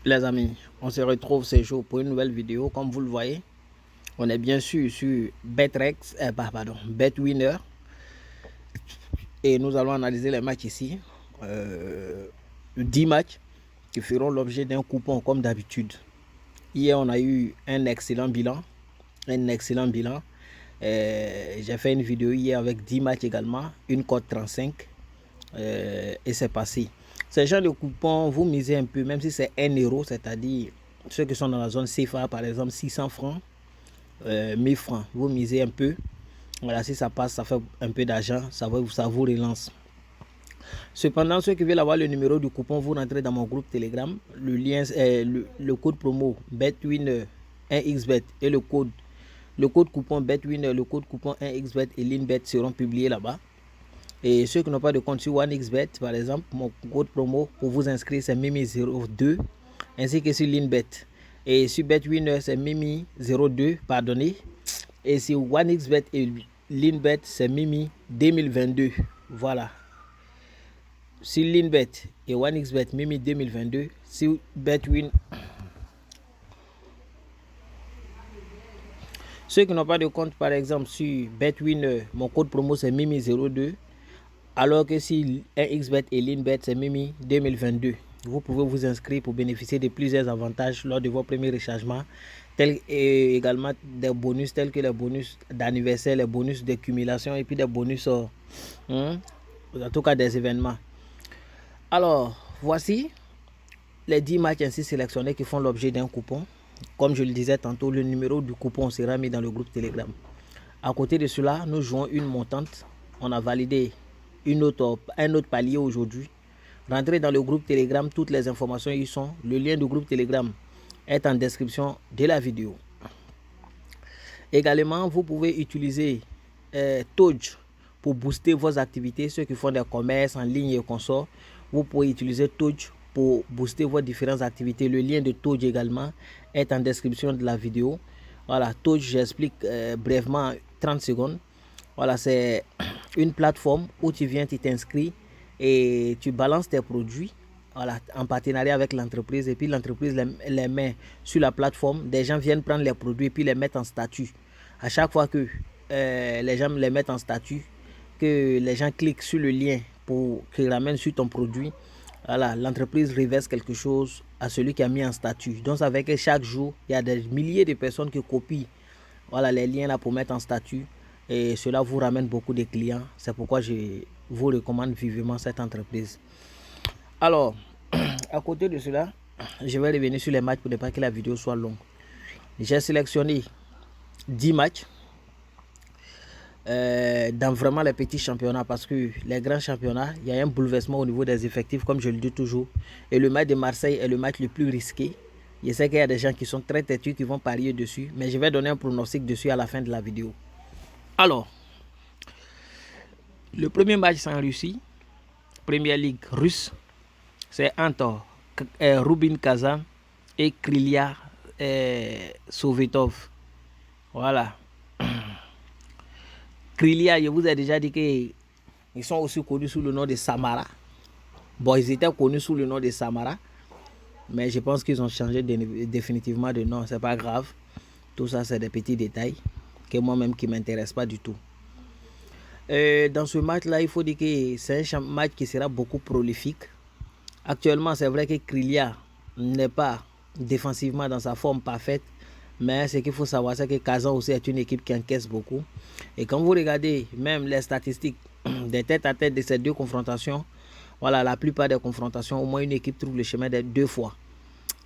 Les amis, on se retrouve ce jour pour une nouvelle vidéo. Comme vous le voyez, on est bien sûr sur BetWinner et nous allons analyser les matchs ici. 10 matchs qui feront l'objet d'un coupon comme d'habitude. Hier, on a eu un excellent bilan. J'ai fait une vidéo hier avec 10 matchs également, une cote 35 et c'est passé. Ces gens de coupons, vous misez un peu, même si c'est 1 euro, c'est-à-dire ceux qui sont dans la zone CFA, par exemple 600 francs, 1000 francs, vous misez un peu. Voilà, si ça passe, ça fait un peu d'argent, ça vous relance. Cependant, ceux qui veulent avoir le numéro du coupon, vous rentrez dans mon groupe Telegram. Le lien, le code promo BetWinner 1xBet et le code coupon BetWinner, le code coupon 1xBet et LinBet seront publiés là-bas. Et ceux qui n'ont pas de compte sur OneXBet, par exemple, mon code promo pour vous inscrire, c'est Mimi02, ainsi que sur LinBet. Et sur BetWinner, c'est Mimi02, pardonnez. Et sur OneXBet et LinBet, c'est Mimi 2022. Voilà. Sur LinBet et OneXBet, Mimi 2022. Sur BetWin. Ceux qui n'ont pas de compte, par exemple, sur BetWinner, mon code promo, c'est Mimi02. Alors que si 1xBet et LinBet, c'est Mimi 2022. Vous pouvez vous inscrire pour bénéficier de plusieurs avantages lors de vos premiers rechargements, et également des bonus tels que les bonus d'anniversaire, les bonus de cumulation et puis des bonus, en tout cas des événements. Alors, voici les 10 matchs ainsi sélectionnés qui font l'objet d'un coupon. Comme je le disais tantôt, le numéro du coupon sera mis dans le groupe Telegram. À côté de cela, nous jouons une montante. On a validé un autre palier aujourd'hui. Rentrez dans le groupe Telegram, toutes les informations y sont. Le lien du groupe Telegram est en description de la vidéo. Également, vous pouvez utiliser Touch pour booster vos activités. Ceux qui font des commerces en ligne et consorts, vous pouvez utiliser Touch pour booster vos différentes activités. Le lien de Touch également est en description de la vidéo. Voilà, Touch, j'explique brièvement 30 secondes. Voilà, c'est une plateforme où tu viens, tu t'inscris et tu balances tes produits, voilà, en partenariat avec l'entreprise, et puis l'entreprise les met sur la plateforme. Des gens viennent prendre les produits et puis les mettre en statut. À chaque fois que les gens les mettent en statut, que les gens cliquent sur le lien pour qu'ils ramènent sur ton produit, voilà, l'entreprise reverse quelque chose à celui qui a mis en statut. Donc ça fait que chaque jour, il y a des milliers de personnes qui copient, voilà, les liens là pour mettre en statut. Et cela vous ramène beaucoup de clients. C'est pourquoi je vous recommande vivement cette entreprise. Alors, à côté de cela, je vais revenir sur les matchs pour ne pas que la vidéo soit longue. J'ai sélectionné 10 matchs dans vraiment les petits championnats, parce que les grands championnats, il y a un bouleversement au niveau des effectifs, comme je le dis toujours. Et le match de Marseille est le match le plus risqué. Je sais qu'il y a des gens qui sont très têtus qui vont parier dessus, mais je vais donner un pronostic dessus à la fin de la vidéo. Alors, le premier match c'est en Russie, Première Ligue russe, c'est entre Rubin Kazan et Krylia Sovetov. Voilà. Krylia, je vous ai déjà dit qu'ils sont aussi connus sous le nom de Samara. Bon, ils étaient connus sous le nom de Samara, mais je pense qu'ils ont changé définitivement de nom. C'est pas grave. Tout ça, c'est des petits détails que moi-même qui ne m'intéressent pas du tout. Dans ce match-là, il faut dire que c'est un match qui sera beaucoup prolifique. Actuellement, c'est vrai que Krylia n'est pas défensivement dans sa forme parfaite, mais ce qu'il faut savoir, c'est que Kazan aussi est une équipe qui encaisse beaucoup. Et quand vous regardez même les statistiques des tête-à-tête de ces deux confrontations, voilà, la plupart des confrontations, au moins une équipe trouve le chemin des deux fois.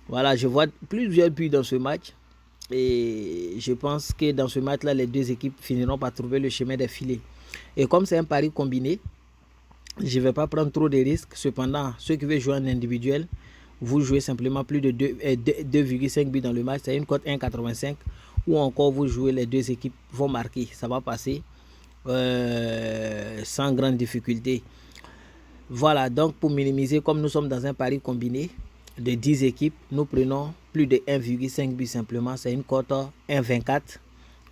Voilà, je vois plusieurs buts dans ce match. Et je pense que dans ce match-là, les deux équipes finiront par trouver le chemin des filets. Et comme c'est un pari combiné, je ne vais pas prendre trop de risques. Cependant, ceux qui veulent jouer en individuel, vous jouez simplement plus de 2,5 buts dans le match. C'est une cote 1,85. Ou encore, vous jouez les deux équipes vont marquer. Ça va passer sans grande difficulté. Voilà, donc pour minimiser, comme nous sommes dans un pari combiné de 10 équipes, nous prenons plus de 1,5 but simplement. C'est une cote 1,24.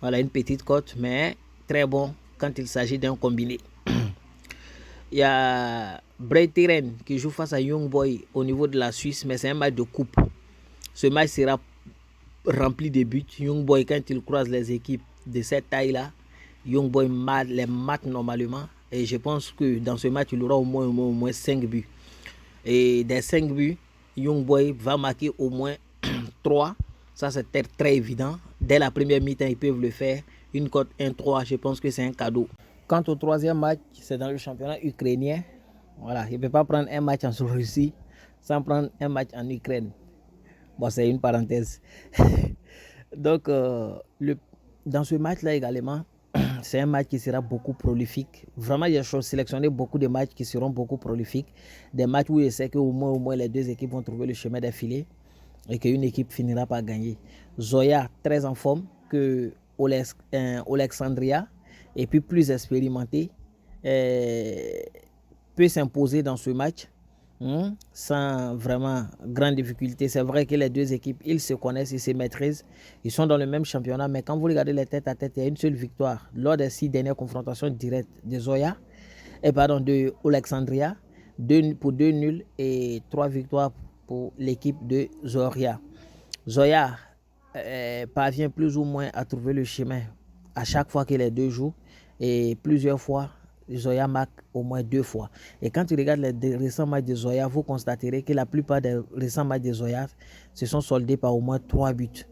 Voilà, une petite cote, mais très bon quand il s'agit d'un combiné. il y a Breiteren qui joue face à Young Boy au niveau de la Suisse, mais c'est un match de coupe. Ce match sera rempli de buts. Young Boy, quand il croise les équipes de cette taille-là, Young Boy les mate normalement. Et je pense que dans ce match, il aura au moins 5 buts. Et des 5 buts, Young Boy va marquer au moins 3. Ça, c'est très évident. Dès la première mi-temps, ils peuvent le faire. Une cote 1-3, je pense que c'est un cadeau. Quant au troisième match, c'est dans le championnat ukrainien. Voilà, il ne peut pas prendre un match en Russie sans prendre un match en Ukraine. Bon, c'est une parenthèse. Donc, dans ce match-là également, c'est un match qui sera beaucoup prolifique. Vraiment, j'ai sélectionné beaucoup de matchs qui seront beaucoup prolifiques. Des matchs où je sais qu'au moins les deux équipes vont trouver le chemin des filets et qu'une équipe finira par gagner. Zoya, très en forme que Alexandria, et puis plus expérimenté, peut s'imposer dans ce match sans vraiment grande difficulté. C'est vrai que les deux équipes, ils se connaissent, ils se maîtrisent, ils sont dans le même championnat, mais quand vous regardez les têtes à tête, il y a une seule victoire lors des 6 dernières confrontations directes de Zoya, de Alexandria, pour 2 nuls et 3 victoires pour l'équipe de Zoria. Zoya parvient plus ou moins à trouver le chemin à chaque fois que les deux jouent, et plusieurs fois Zoya marque au moins 2 fois. Et quand tu regardes les récents matchs de Zoya, vous constaterez que la plupart des récents matchs de Zoya se sont soldés par au moins 3 buts.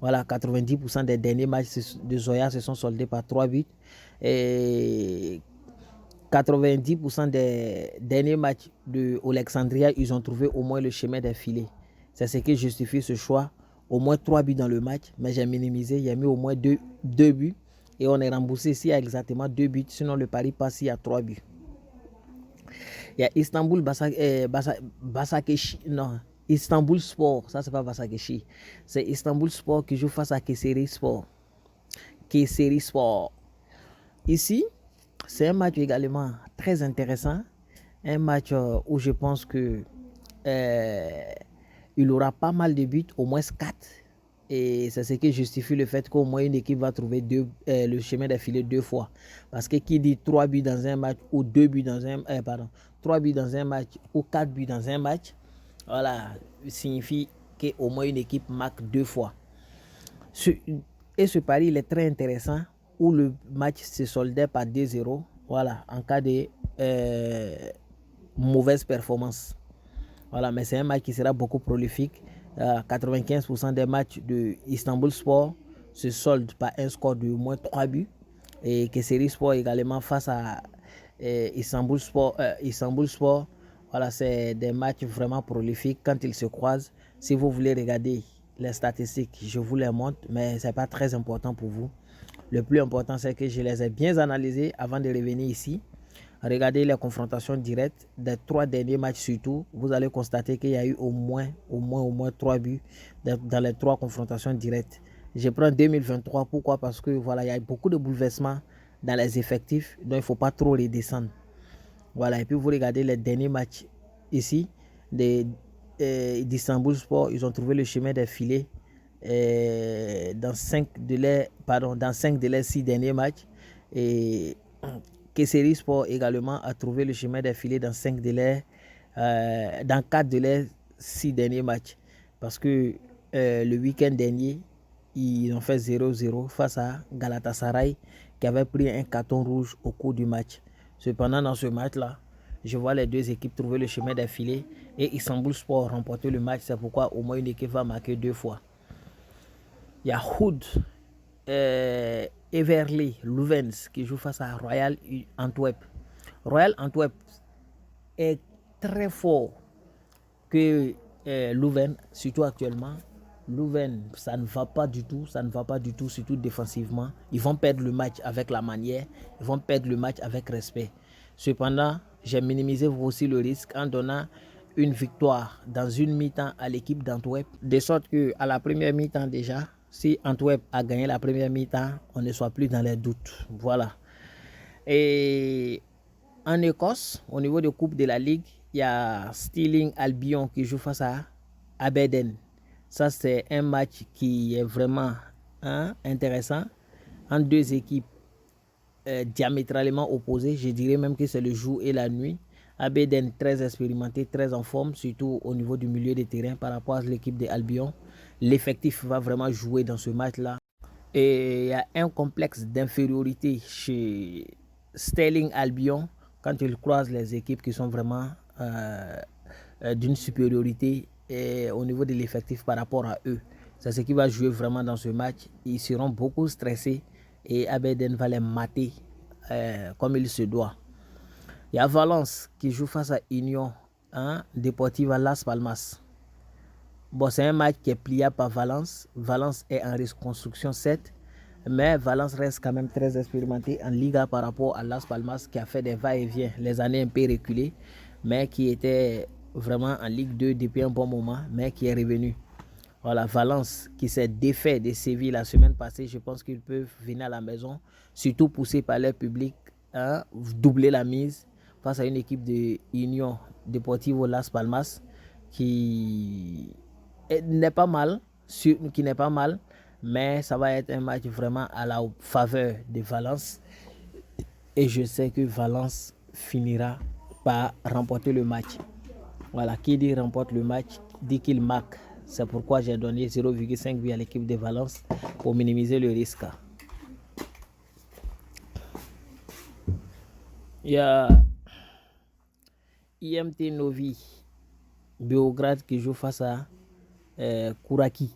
Voilà, 90% des derniers matchs de Zoya se sont soldés par 3 buts. Et 90% des derniers matchs de Alexandria, ils ont trouvé au moins le chemin des filets. C'est ce qui justifie ce choix. Au moins 3 buts dans le match, mais j'ai minimisé, il y a mis au moins 2 buts. Et on est remboursé s'il y a exactement 2 buts, sinon le pari passe s'il y a 3 buts. Il y a Istanbul Basakeshi, non, Istanbul Sport, ça c'est pas Basakeshi, c'est Istanbul Sport qui joue face à Kayseri Sport. Kayseri Sport. Ici, c'est un match également très intéressant, un match où je pense que il aura pas mal de buts, au moins 4. Et c'est ce qui justifie le fait qu'au moins une équipe va trouver le chemin des filets 2 fois. Parce que qui dit 3 buts dans un match ou 2 buts dans un 3 buts dans un match ou 4 buts dans un match, voilà, signifie qu'au moins une équipe marque 2 fois. Et ce pari, il est très intéressant, où le match se soldait par 2-0, voilà, en cas de mauvaise performance. Voilà, mais c'est un match qui sera beaucoup prolifique. 95% des matchs de Istanbul Sport se soldent par un score de moins 3 buts. Et Kayseri Sport également face à Istanbul Sport. Voilà, c'est des matchs vraiment prolifiques quand ils se croisent. Si vous voulez regarder les statistiques, je vous les montre, mais ce n'est pas très important pour vous. Le plus important, c'est que je les ai bien analysés avant de revenir ici. Regardez les confrontations directes des 3 derniers matchs surtout. Vous allez constater qu'il y a eu au moins 3 buts dans les 3 confrontations directes. Je prends 2023. Pourquoi? Parce que voilà, il y a beaucoup de bouleversements dans les effectifs, donc il ne faut pas trop les descendre. Voilà, et puis vous regardez les derniers matchs ici d'Istanbul Sport. Ils ont trouvé le chemin des filets dans 5 de les 6 derniers matchs. Et Kayseri Sport également a trouvé le chemin des filets dans 4 de les 6 derniers matchs. Parce que le week-end dernier, ils ont fait 0-0 face à Galatasaray qui avait pris un carton rouge au cours du match. Cependant, dans ce match-là, je vois les deux équipes trouver le chemin des filets et Istanbul Sport remporter le match. C'est pourquoi au moins une équipe va marquer 2 fois. Il y a Hood Everly Louvens qui joue face à Royal Antwerp. Royal Antwerp est très fort que Louvain, surtout actuellement. Louvain, ça ne va pas du tout, surtout défensivement. Ils vont perdre le match avec la manière, ils vont perdre le match avec respect. Cependant, j'ai minimisé aussi le risque en donnant une victoire dans une mi-temps à l'équipe d'Antwerp, de sorte qu'à la première mi-temps déjà, si Antwerp a gagné la première mi-temps, on ne soit plus dans les doutes. Voilà. Et en Écosse, au niveau de Coupe de la Ligue, il y a Stirling Albion qui joue face à Aberdeen. Ça, c'est un match qui est vraiment intéressant entre deux équipes diamétralement opposés. Je dirais même que c'est le jour et la nuit. Abedin très expérimenté, très en forme, surtout au niveau du milieu de terrain par rapport à l'équipe de Albion. L'effectif va vraiment jouer dans ce match-là. Et il y a un complexe d'infériorité chez Sterling Albion quand il croise les équipes qui sont vraiment d'une supériorité au niveau de l'effectif par rapport à eux. C'est ce qui va jouer vraiment dans ce match. Ils seront beaucoup stressés et Abedin va les mater comme il se doit. Il y a Valence qui joue face à Union Deportiva Las Palmas. Bon, c'est un match qui est pliable par Valence. Valence est en reconstruction 7. Mais Valence reste quand même très expérimenté en Liga par rapport à Las Palmas qui a fait des va-et-vient les années un peu reculées, mais qui était vraiment en Ligue 2 depuis un bon moment, mais qui est revenu. Voilà, Valence qui s'est défait de Séville la semaine passée, je pense qu'ils peuvent venir à la maison, surtout poussés par leur public, doubler la mise face à une équipe de Union Deportivo Las Palmas qui n'est pas mal, mais ça va être un match vraiment à la faveur de Valence. Et je sais que Valence finira par remporter le match. Voilà, qui dit remporte le match, dit qu'il marque. C'est pourquoi j'ai donné 0,5 buts à l'équipe de Valence pour minimiser le risque. Il y a IMT Novi Beograd qui joue face à Kukariki.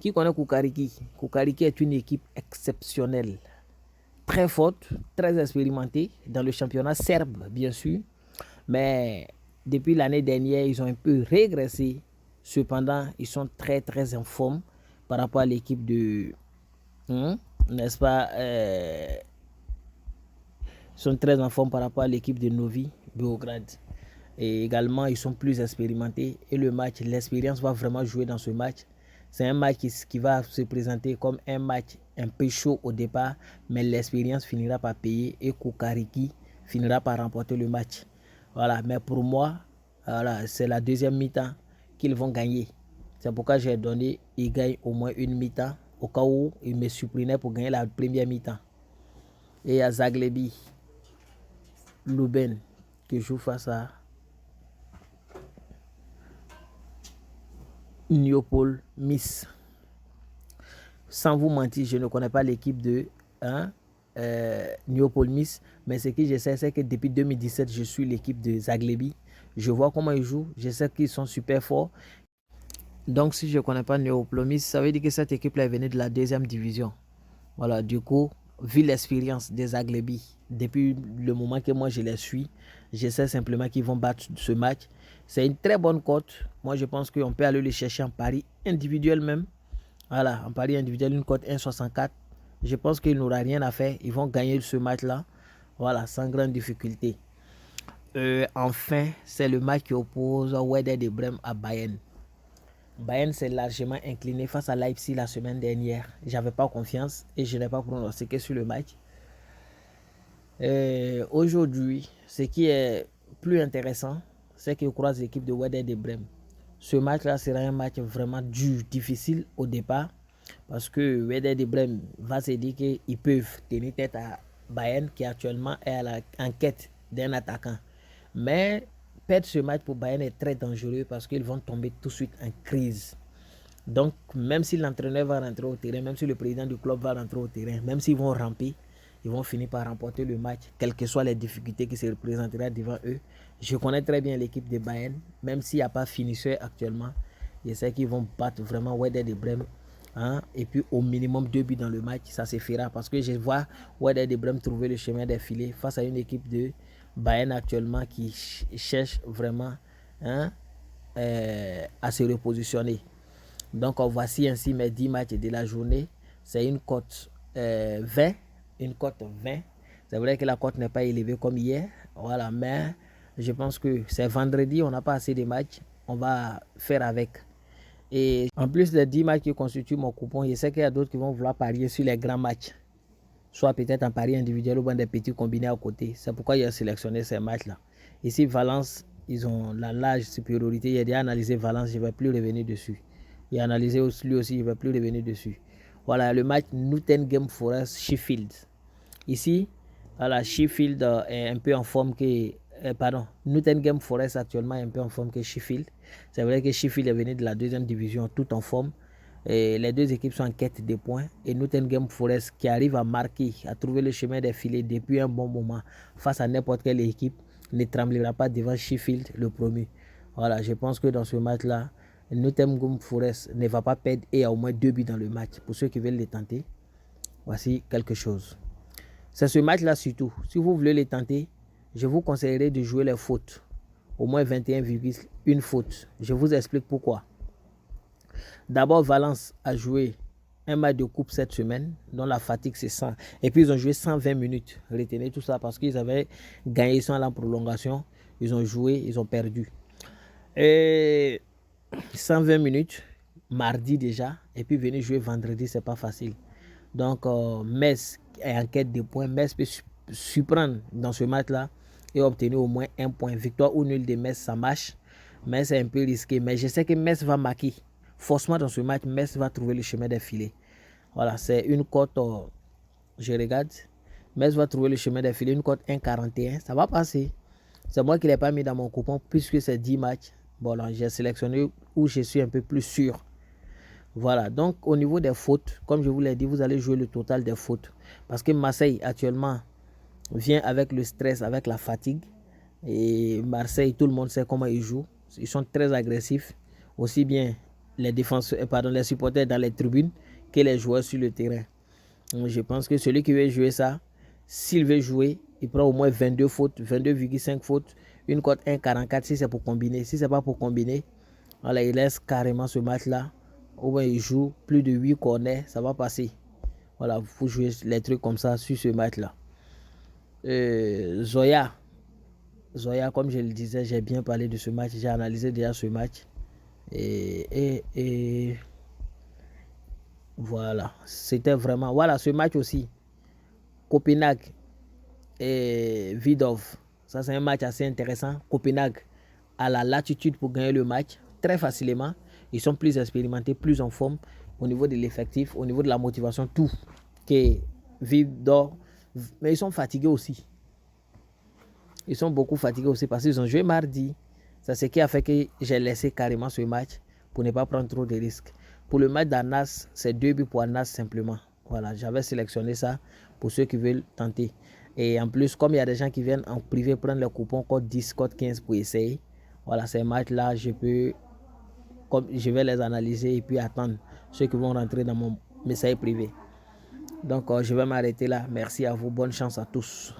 Qui connaît Kukariki? Kukariki est une équipe exceptionnelle, très forte, très expérimentée dans le championnat serbe, bien sûr. Mais depuis l'année dernière, ils ont un peu régressé. Cependant, ils sont très, très en forme par rapport à l'équipe de... n'est-ce pas ils sont très en forme par rapport à l'équipe de Novi Beograd. Et également, ils sont plus expérimentés. Et le match, l'expérience va vraiment jouer dans ce match. C'est un match qui va se présenter comme un match un peu chaud au départ, mais l'expérience finira par payer et Kukariki finira par remporter le match. Voilà, mais pour moi, voilà, c'est la deuxième mi-temps qu'ils vont gagner. C'est pourquoi j'ai donné, ils gagnent au moins une mi-temps, au cas où ils me surprenaient pour gagner la première mi-temps. Et il y a Zaglebi, Luben, qui joue face à Niopol Miss. Sans vous mentir, je ne connais pas l'équipe de Niopol Miss, mais ce que je sais, c'est que depuis 2017, je suis l'équipe de Zaglebi. Je vois comment ils jouent, je sais qu'ils sont super forts. Donc, si je ne connais pas Niopol Miss, ça veut dire que cette équipe-là est venue de la deuxième division. Voilà, du coup, vu l'expérience des Zaglebi, depuis le moment que moi je les suis, je sais simplement qu'ils vont battre ce match. C'est une très bonne cote. Moi, je pense qu'on peut aller les chercher en pari individuel même. Voilà, en pari individuel, une cote 1,64. Je pense qu'il n'aura rien à faire. Ils vont gagner ce match-là. Voilà, sans grande difficulté. Enfin, c'est le match qui oppose Werder de Brême à Bayern. Bayern s'est largement incliné face à Leipzig la semaine dernière. J'avais pas confiance et je n'ai pas pronostiqué sur le match. Aujourd'hui, ce qui est plus intéressant, c'est qu'ils croisent l'équipe de Werder de Brême. Ce match-là sera un match vraiment dur, difficile au départ, parce que Werder de Brême va se dire qu'ils peuvent tenir tête à Bayern, qui actuellement est en quête d'un attaquant. Mais perdre ce match pour Bayern est très dangereux parce qu'ils vont tomber tout de suite en crise. Donc, même si l'entraîneur va rentrer au terrain, même si le président du club va rentrer au terrain, même s'ils vont ramper, ils vont finir par remporter le match, quelles que soient les difficultés qui se représenteront devant eux. Je connais très bien l'équipe de Bayern, même s'il n'y a pas finisseur actuellement. Je sais qu'ils vont battre vraiment Werder de Brême. Et puis au minimum 2 buts dans le match, ça se fera. Parce que je vois Werder de Brême trouver le chemin des filets face à une équipe de Bayern actuellement qui cherche vraiment à se repositionner. Donc voici ainsi mes 10 matchs de la journée. C'est une cote 20. Une cote 20. C'est vrai que la cote n'est pas élevée comme hier. Voilà, mais je pense que c'est vendredi, on n'a pas assez de matchs. On va faire avec. Et en plus des 10 matchs qui constituent mon coupon, je sais qu'il y a d'autres qui vont vouloir parier sur les grands matchs. Soit peut-être en pari individuel ou bien des petits combinés à côté. C'est pourquoi j'ai sélectionné ces matchs-là. Ici, Valence, ils ont la large supériorité. J'ai déjà analysé Valence, je ne vais plus revenir dessus. J'ai analysé lui aussi, je ne vais plus revenir dessus. Voilà, le match Nottingham Forest-Sheffield. Ici, voilà, Sheffield est un peu en forme que... Nottingham Forest actuellement est un peu en forme que Sheffield. C'est vrai que Sheffield est venu de la 2e division tout en forme. Et les deux équipes sont en quête de points. Et Nottingham Forest qui arrive à marquer, à trouver le chemin des filets depuis un bon moment face à n'importe quelle équipe, ne tremblera pas devant Sheffield, le premier. Voilà, je pense que dans ce match-là, Nottingham Forest ne va pas perdre et il y a au moins 2 buts dans le match. Pour ceux qui veulent les tenter, voici quelque chose. C'est ce match-là surtout. Si vous voulez les tenter, je vous conseillerais de jouer les fautes. Au moins 21,1 fautes. Je vous explique pourquoi. D'abord, Valence a joué un match de coupe cette semaine, dont la fatigue c'est 100. Et puis ils ont joué 120 minutes. Retenez tout ça parce qu'ils avaient gagné sans la prolongation. Ils ont joué, ils ont perdu. Et 120 minutes, mardi déjà. Et puis venir jouer vendredi, c'est pas facile. Donc, Metz est en quête de points. Metz peut surprendre dans ce match-là et obtenir au moins un point. Victoire ou nul de Metz, ça marche. Metz est un peu risqué. Mais je sais que Metz va marquer. Forcément, dans ce match, Metz va trouver le chemin des filets. Voilà, c'est une cote, je regarde. Metz va trouver le chemin des filets. Une cote 1,41. Ça va passer. C'est moi qui ne l'ai pas mis dans mon coupon puisque c'est 10 matchs. Bon, là, j'ai sélectionné où je suis un peu plus sûr. Voilà, donc au niveau des fautes, comme je vous l'ai dit, vous allez jouer le total des fautes. Parce que Marseille, actuellement, vient avec le stress, avec la fatigue. Et Marseille, tout le monde sait comment ils jouent. Ils sont très agressifs. Aussi bien les défenseurs, les supporters dans les tribunes que les joueurs sur le terrain. Donc, je pense que celui qui veut jouer ça, s'il veut jouer, il prend au moins 22 fautes, 22,5 fautes, une cote 1,44 si c'est pour combiner. Si c'est pas pour combiner, voilà, il laisse carrément ce match-là. Ou bien il joue plus de 8 corners, ça va passer. Voilà, vous jouez les trucs comme ça sur ce match-là. Zoya, comme je le disais, j'ai bien parlé de ce match, j'ai analysé déjà ce match. Et voilà, c'était vraiment... Voilà, ce match aussi. Copenhague et Vidov. Ça, c'est un match assez intéressant. Copenhague a la latitude pour gagner le match très facilement. Ils sont plus expérimentés, plus en forme au niveau de l'effectif, au niveau de la motivation, tout. Que Vidov. Mais ils sont fatigués aussi. Ils sont beaucoup fatigués aussi parce qu'ils ont joué mardi. C'est ce qui a fait que j'ai laissé carrément ce match pour ne pas prendre trop de risques. Pour le match d'Anas, c'est 2 buts pour Anas simplement. Voilà, j'avais sélectionné ça pour ceux qui veulent tenter. Et en plus, comme il y a des gens qui viennent en privé prendre le coupon code 10, code 15 pour essayer, voilà, ces matchs-là, je vais les analyser et puis attendre ceux qui vont rentrer dans mon message privé. Donc, je vais m'arrêter là. Merci à vous. Bonne chance à tous.